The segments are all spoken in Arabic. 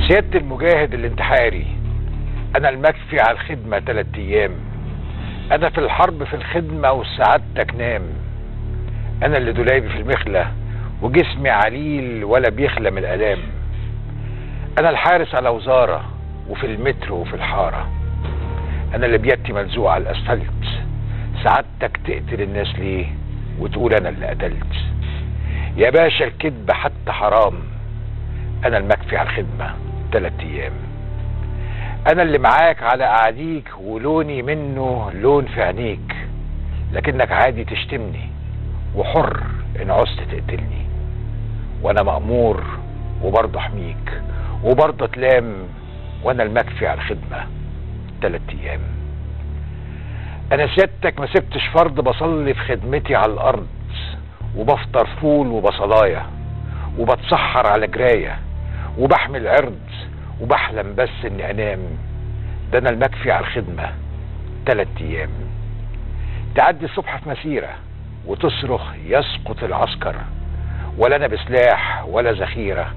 سيادة المجاهد الانتحاري، أنا المكفي على الخدمة 3 أيام. أنا في الحرب في الخدمة وسعادتك نام. أنا اللي دولابي في المخلة وجسمي عليل ولا بيخلى من الآلام. أنا الحارس على وزارة وفي المترو وفي الحارة. أنا اللي بيدي ملزوق على الأسفلت. سعادتك تقتل الناس ليه وتقول أنا اللي قتلت؟ يا باشا الكذب حتى حرام. أنا المكفي على الخدمة 3 أيام. أنا اللي معاك على أعاديك ولوني منه لون في عينيك، لكنك عادي تشتمني وحر إن عوزت تقتلني. وأنا مأمور وبرضه أحميك وبرضه أتلام. وأنا المكفي على الخدمة 3 أيام. أنا سيادتك ما سبتش فرض بصلي في خدمتي على الأرض، وبفطر فول وبصلاية وبتسحر على جراية وبحمل عرض وبحلم بس اني انام. ده انا المكفي على الخدمة 3 ايام. تعدي الصبح في مسيرة وتصرخ يسقط العسكر، ولا انا بسلاح ولا ذخيرة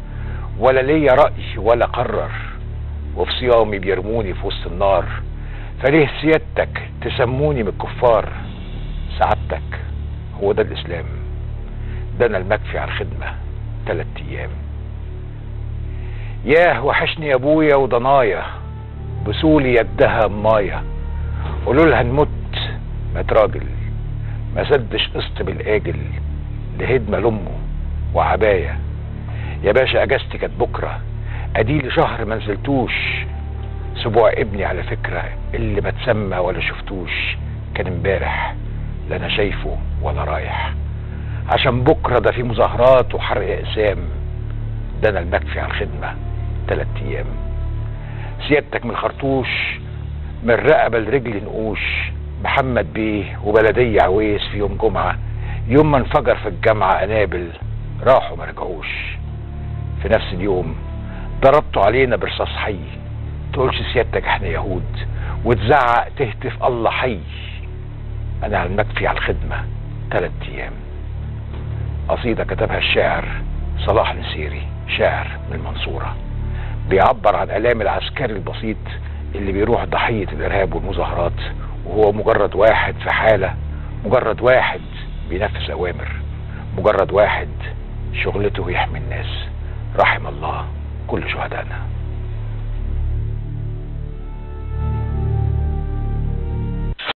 ولا ليا رأي ولا قرر، وفي صيامي بيرموني في وسط النار. فليه سيادتك تسموني من الكفار؟ سعادتك هو ده الاسلام. ده انا المكفي على الخدمة 3 ايام. ياه وحشني يا ابويا وضنايا، بسولي يدها مايه. قولوا لها نموت ما تراجل، ما سدش قسط بالاجل لهدمه لامه وعبايه. يا باشا اجازتي كانت بكره، اديلي شهر ما نزلتوش. اسبوع ابني على فكره اللي ما اتسمى ولا شفتوش كان امبارح، لا انا شايفه ولا رايح. عشان بكره ده في مظاهرات وحرق اقسام. ده انا المكفي على الخدمه 3 ايام. سيادتك من الخرطوش من رقبه لرجل نقوش. محمد بيه وبلديه عويس في يوم جمعه، يوم ما انفجر في الجامعه قنابل راحوا ما رجعوش. في نفس اليوم ضربتوا علينا برصاص حي. تقولش سيادتك احنا يهود وتزعق تهتف الله حي. انا على المكفي على الخدمه 3 ايام. قصيده كتبها الشاعر صلاح نسيري، شاعر من المنصورة، بيعبر عن آلام العسكري البسيط اللي بيروح ضحية الإرهاب والمظاهرات، وهو مجرد واحد في حالة، مجرد واحد بينفذ أوامر، مجرد واحد شغلته يحمي الناس. رحم الله كل شهدائنا.